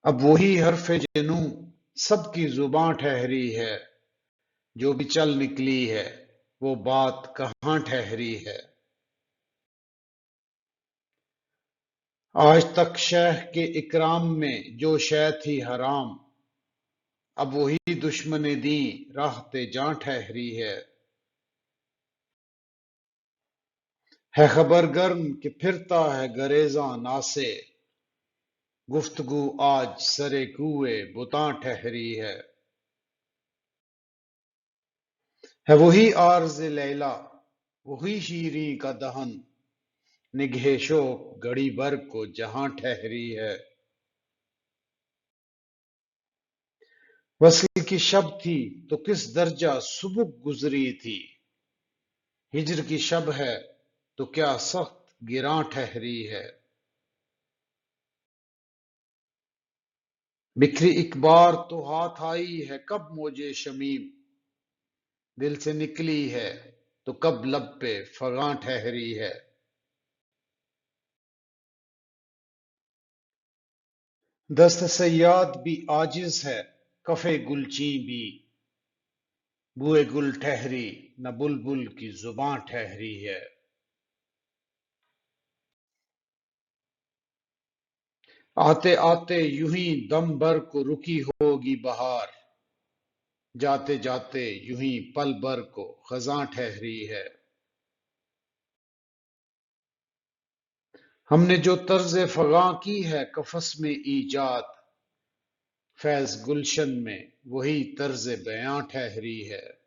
اب وہی حرف جنوں سب کی زباں ٹھہری ہے، جو بھی چل نکلی ہے وہ بات کہاں ٹھہری ہے۔ آج تک شیخ کے اکرام میں جو شے تھی حرام، اب وہی دشمن دین راہ جاں ٹھہری ہے۔ خبر گرم کہ پھرتا ہے گریزاں ناسے، گفتگو آج سرے کوئے بتاں ٹھہری ہے۔ وہی عارض لیلا، وہی شیریں کا دہن، نگہ شوق گھڑی بھر کو جہاں ٹھہری ہے۔ وصل کی شب تھی تو کس درجہ سبک گزری تھی، ہجر کی شب ہے تو کیا سخت گراں ٹھہری ہے۔ بکھری ایک بار تو ہاتھ آئی ہے کب موجے شمیم، دل سے نکلی ہے تو کب لب پہ فغاں ٹھہری ہے۔ دست صیاد بھی عاجز ہے کف گلچین بھی، بوئے گل ٹھہری نہ بلبل کی زباں ٹھہری ہے۔ آتے آتے یوں ہی دم بھر کو رکی ہوگی بہار، جاتے جاتے یوں ہی پل بھر کو خزاں ٹھہری ہے۔ ہم نے جو طرز فغاں کی ہے قفس میں ایجاد، فیض گلشن میں وہی طرز بیاں ٹھہری ہے۔